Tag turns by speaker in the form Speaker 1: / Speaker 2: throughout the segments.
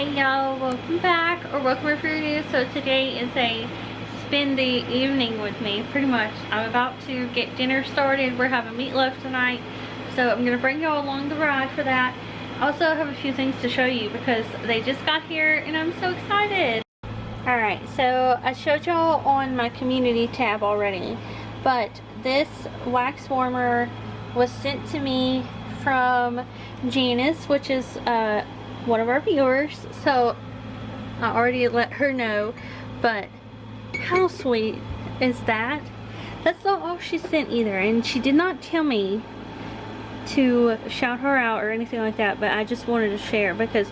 Speaker 1: Hey y'all, welcome back, or welcome if you're new. So today is a spend the evening with me, pretty much. I'm about to get dinner started. We're having meatloaf tonight, so I'm gonna bring y'all along the ride for that. I also have a few things to show you because they just got here and I'm so excited. Alright, so I showed y'all on my community tab already, but this wax warmer was sent to me from Janice, which is one of our viewers, so I already let her know. But how sweet is that? That's not all she sent either, and she did not tell me to shout her out or anything like that, but I just wanted to share because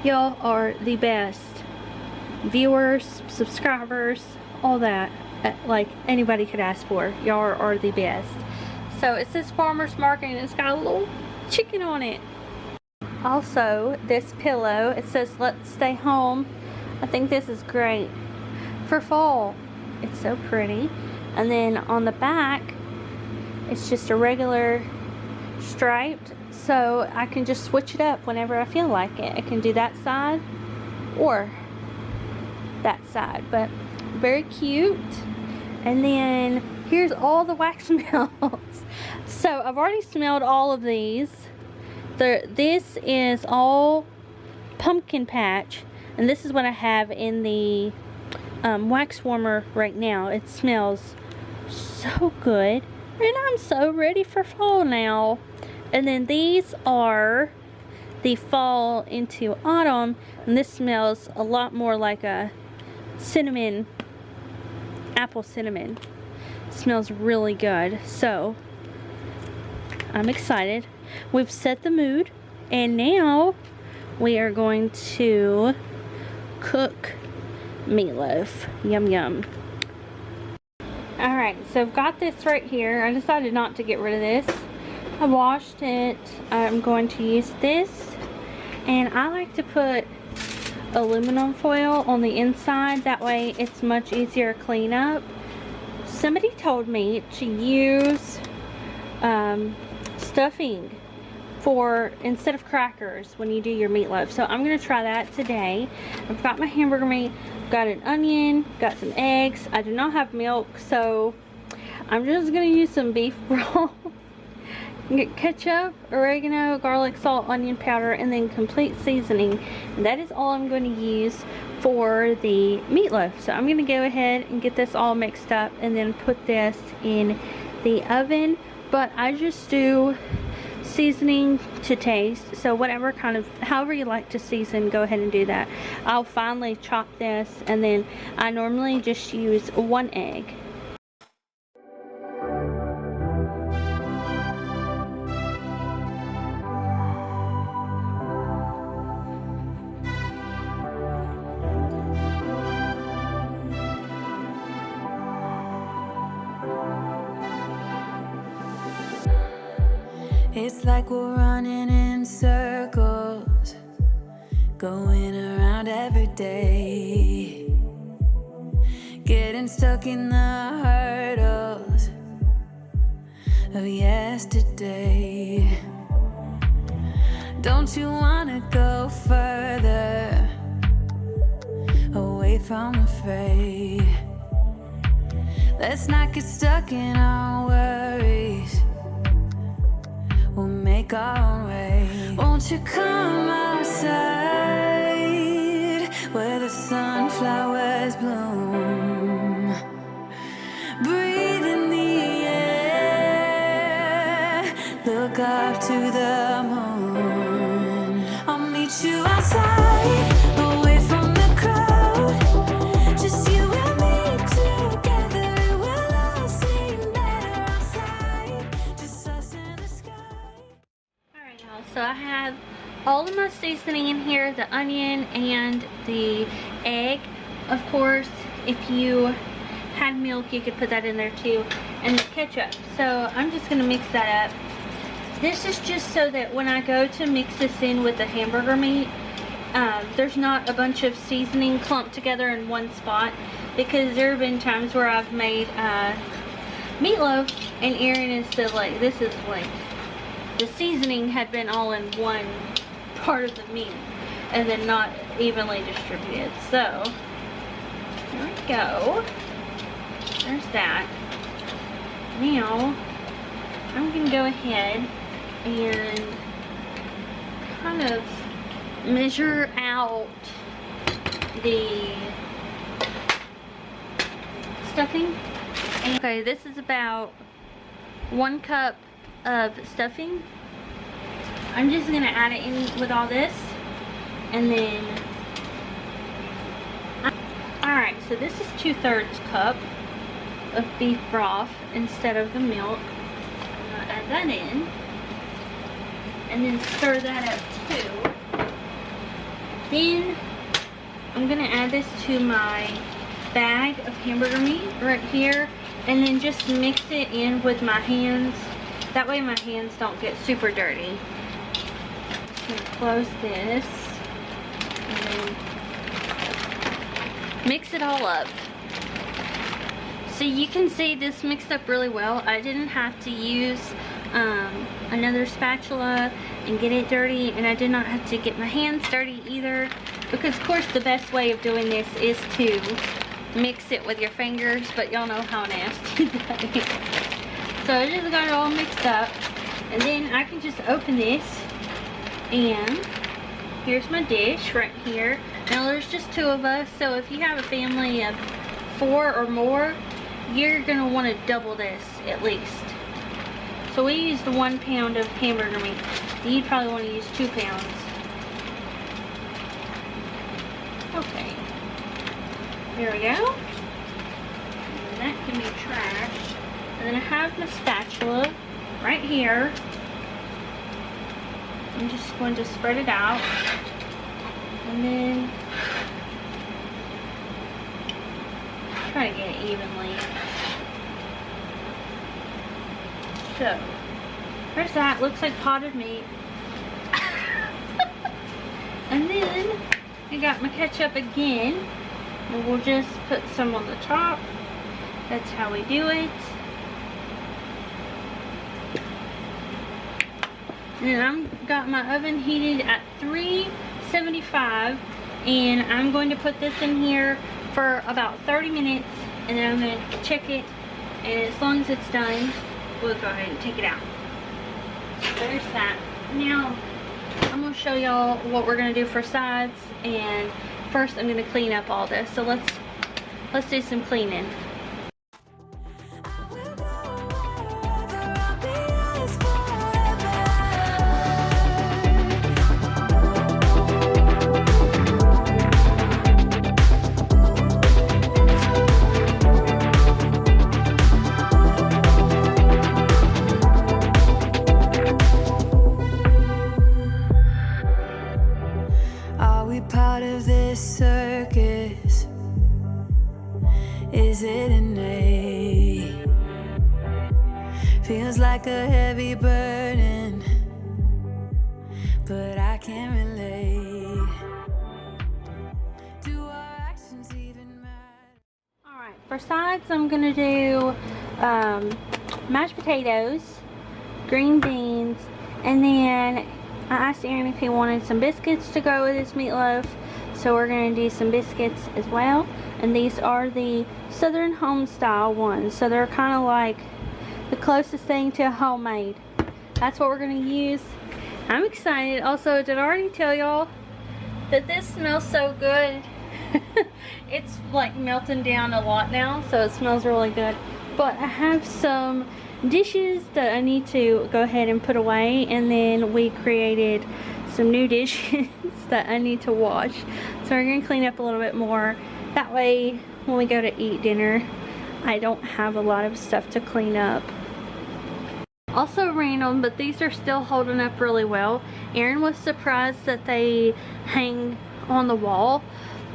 Speaker 1: y'all are the best viewers, subscribers, all that, like anybody could ask for. Y'all are the best. So it says Farmers Market and it's got a little chicken on it. Also, this pillow, it says let's stay home. I think this is great for fall. It's so pretty. And then on the back, it's just a regular striped, so I can just switch it up whenever I feel like it. I can do that side or that side, but very cute. And then here's all the wax melts. So I've already smelled all of these. This is all pumpkin patch, and this is what I have in the wax warmer right now. It smells so good, and I'm so ready for fall now. And then these are the fall into autumn, and this smells a lot more like a cinnamon, apple cinnamon. It smells really good, so I'm excited. We've set the mood, and now we are going to cook meatloaf. Yum yum. Alright, so I've got this right here. I decided not to get rid of this. I washed it. I'm going to use this, and I like to put aluminum foil on the inside. That way it's much easier to clean up. Somebody told me to use stuffing for instead of crackers when you do your meatloaf, so I'm gonna try that today. I've got my hamburger meat, got an onion, got some eggs. I do not have milk, so I'm just gonna use some beef broth. Get ketchup, oregano, garlic, salt, onion powder, and then complete seasoning. And that is all I'm going to use for the meatloaf. So I'm going to go ahead and get this all mixed up and then put this in the oven. But I just do seasoning to taste, so whatever kind of, however you like to season, go ahead and do that. I'll finally chop this, and then I normally just use one egg.
Speaker 2: It's like we're running in circles, going around every day, getting stuck in the hurdles of yesterday. Don't you wanna go further, away from the fray? Let's not get stuck in our worries. We'll make our own way. Won't you come outside where the sunflowers bloom? Breathe in the air, look up to the moon. I'll meet you outside, away from the crowd. Just you and me together, it will all seem better outside. Just us in the sky.
Speaker 1: So I have all of my seasoning in here, the onion and the egg. Of course, if you had milk, you could put that in there too, and the ketchup. So I'm just gonna mix that up. This is just so that when I go to mix this in with the hamburger meat, there's not a bunch of seasoning clumped together in one spot, because there have been times where I've made meatloaf and Aaron is still like, this is like, the seasoning had been all in one part of the meat and then not evenly distributed. So there we go. There's that. Now I'm gonna go ahead and kind of measure out the stuffing. Okay, this is about 1 cup of stuffing. I'm just gonna add it in with all this, and then alright, so this is 2/3 cup of beef broth instead of the milk. I'm gonna add that in and then stir that up too. Then I'm gonna add this to my bag of hamburger meat right here, and then just mix it in with my hands. That way my hands don't get super dirty. Just gonna close this and then mix it all up. So you can see this mixed up really well. I didn't have to use another spatula and get it dirty, and I did not have to get my hands dirty either, because of course the best way of doing this is to mix it with your fingers, but y'all know how nasty that is. So I just got it all mixed up, and then I can just open this, and here's my dish right here. Now there's just 2 of us, so if you have a family of 4 or more, you're gonna want to double this at least. So we used 1 pound of hamburger meat. You'd probably want to use 2 pounds. Okay. There we go. And that can be trashed. And then I have my spatula right here. I'm just going to spread it out. And then try to get it evenly. So, there's that. Looks like potted meat. And then I got my ketchup again. And we'll just put some on the top. That's how we do it. And I've got my oven heated at 375, and I'm going to put this in here for about 30 minutes, and then I'm going to check it, and as long as it's done, we'll go ahead and take it out. So there's that. Now I'm going to show y'all what we're going to do for sides, and first I'm going to clean up all this. So let's do some cleaning.
Speaker 2: Part of this circus, is it innate? Feels like a heavy burden, but I can't relate. Do our actions even matter?
Speaker 1: Alright, for sides I'm gonna do mashed potatoes, green beans, and then I asked Aaron if he wanted some biscuits to go with his meatloaf, so we're going to do some biscuits as well. And these are the Southern home style ones, so they're kind of like the closest thing to homemade. That's what we're going to use. I'm excited. Also, did I already tell y'all that this smells so good? It's like melting down a lot now, so it smells really good. But I have some dishes that I need to go ahead and put away, and then we created some new dishes that I need to wash, so we're gonna clean up a little bit more. That way when we go to eat dinner, I don't have a lot of stuff to clean up. Also random, but these are still holding up really well. Aaron was surprised that they hang on the wall,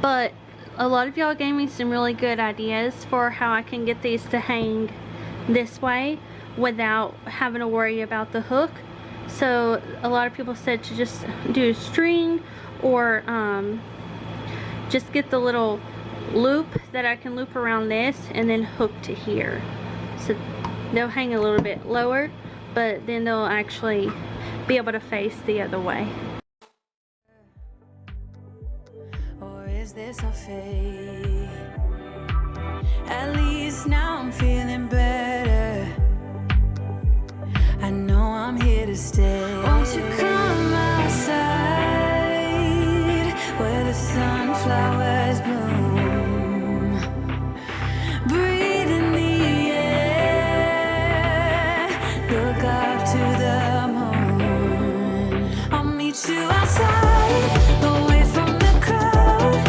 Speaker 1: but a lot of y'all gave me some really good ideas for how I can get these to hang this way without having to worry about the hook. So a lot of people said to just do string, or just get the little loop that I can loop around this and then hook to here. So they'll hang a little bit lower, but then they'll actually be able to face the other way.
Speaker 2: or is this a fate? At least now I'm feeling better. I know I'm here to stay. Won't you come outside where the sunflowers bloom? Breathe in the air. Look up to the moon. I'll meet you outside, away from the crowd.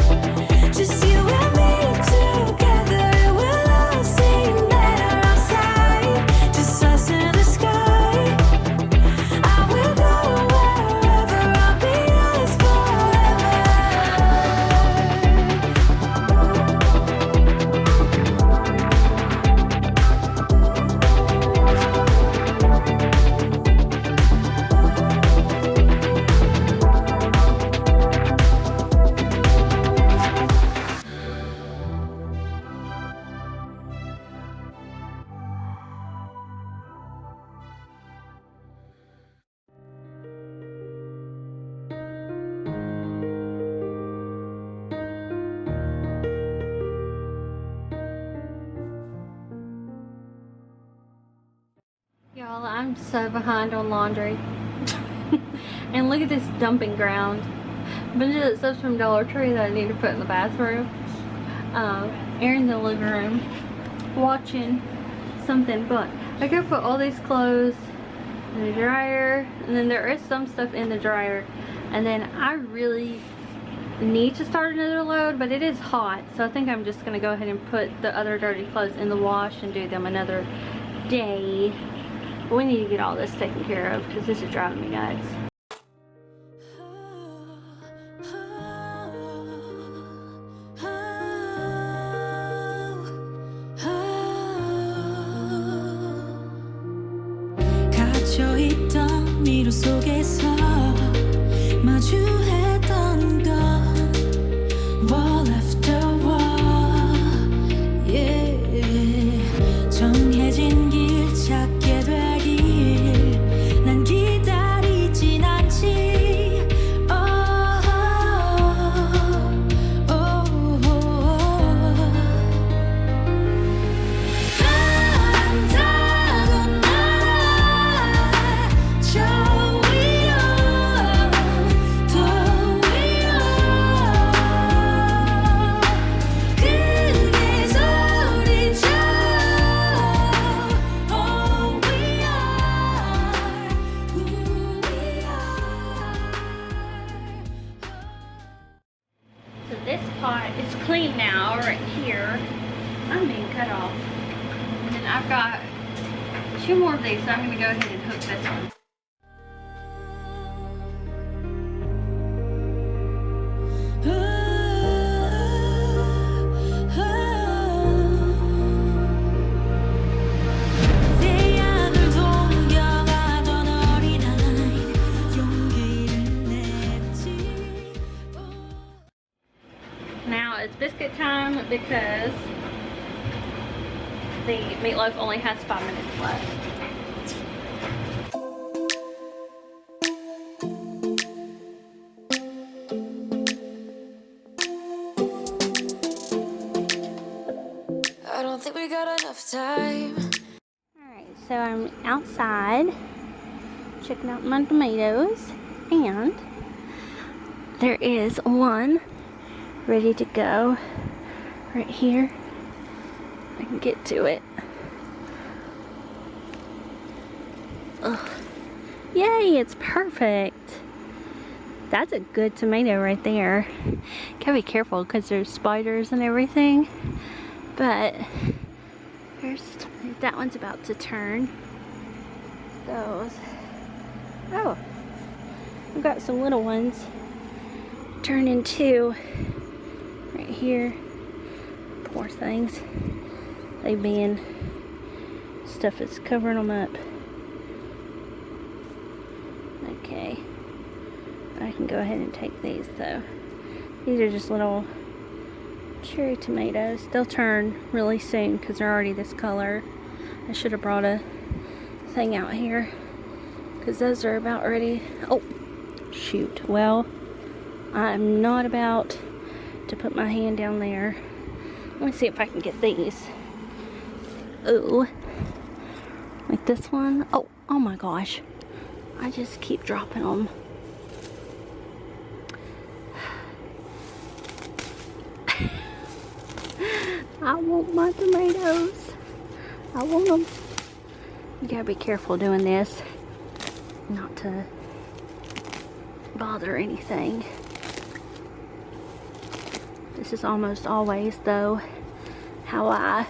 Speaker 2: Just you and me together. It will all seem better outside. Just us in the sky.
Speaker 1: Y'all, I'm so behind on laundry. And look at this dumping ground. A bunch of that stuff's from Dollar Tree that I need to put in the bathroom. Aaron's in the living room watching something, but I gotta put all these clothes in the dryer, and then there is some stuff in the dryer, and then I really need to start another load, but it is hot, so I think I'm just gonna go ahead and put the other dirty clothes in the wash and do them another day. But we need to get all this taken care of because this is driving me nuts.
Speaker 2: 갇혀있던 미로 속에서 마주했던 건 wall after wall, yeah. 정해진 길 찾게 되길 난 기다리진 않지. Oh, oh, oh, 바람타고 날아 저 위로 더 위로 크게 소리쳐. Oh, we are who we are.
Speaker 1: So this part is clean now, right here. I'm being cut off. And then I've got 2 more of these, so I'm going to go ahead and hook this one.
Speaker 2: 내 안을 동경하던 어린아이 용기를 냈지.
Speaker 1: Now it's biscuit time because the meatloaf only has 5 minutes left.
Speaker 2: I don't think we got enough time.
Speaker 1: Alright, so I'm outside checking out my tomatoes, and there is one ready to go right here. I can get to it. Ugh. Yay, it's perfect. That's a good tomato right there. Gotta be careful because there's spiders and everything. But that one's about to turn. Those. Oh, I've got some little ones turning too right here. Poor things. They've been, stuff is covering them up. Okay, I can go ahead and take these though. These are just little cherry tomatoes. They'll turn really soon because they're already this color. I should have brought a thing out here because those are about ready. Oh, shoot. Well, I'm not about to put my hand down there. Let me see if I can get these. Ooh. Like this one. Oh my gosh. I just keep dropping them. I want my tomatoes. I want them. You gotta be careful doing this. Not to bother anything. This is almost always, though, how I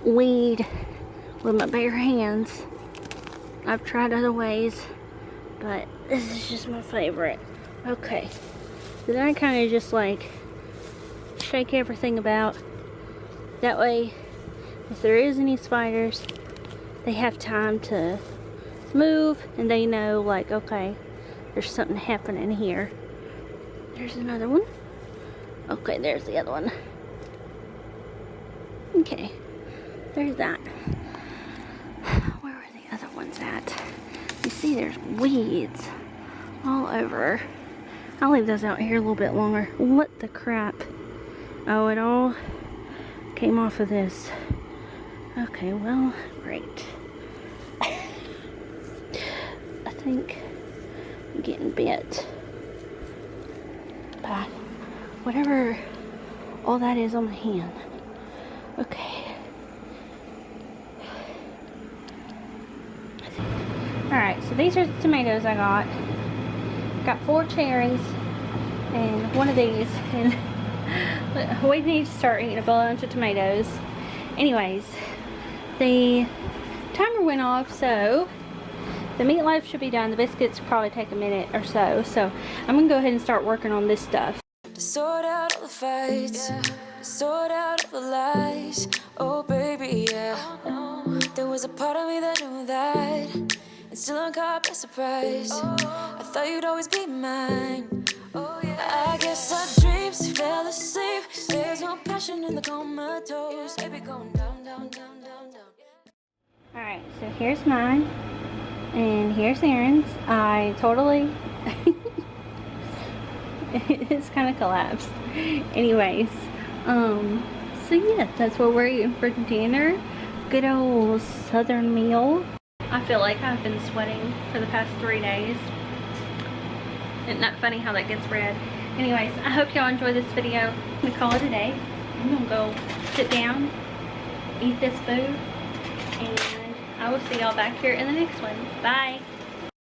Speaker 1: weed with my bare hands. I've tried other ways, but this is just my favorite. Okay, so then I kind of just like shake everything about. That way, if there is any spiders, they have time to move and they know, like, okay, there's something happening here. There's another one. Okay, there's the other one. Okay, there's that. Where were the other ones at? You see there's weeds all over. I'll leave those out here a little bit longer. What the crap? Oh, it all came off of this. Okay, well, great. I think I'm getting bit by whatever all that is on my hand. Okay. Alright, so these are the tomatoes I got. Got 4 cherries and one of these. And we need to start eating a bunch of tomatoes. Anyways, the timer went off, so the meatloaf should be done. The biscuits will probably take a minute or so. So I'm going to go ahead and start working on this stuff.
Speaker 2: To sort out all the fights, to sort out all the lies. Oh baby, yeah. There was a part of me that knew that, and still I'm caught by surprise. I thought you'd always be mine. I guess our dreams fell asleep. There's no passion in the comatose. Baby going down, down, down, down, down.
Speaker 1: Alright, so here's mine. And here's Aaron's. I totally... it's kind of collapsed. Anyways, so yeah, that's what we're eating for dinner. Good old southern meal. I feel like I've been sweating for the past 3 days. Isn't that funny how that gets red? Anyways, I hope y'all enjoy this video. I'm gonna call it a day. I'm gonna go sit down, eat this food, and I will see y'all back here in the next one. Bye.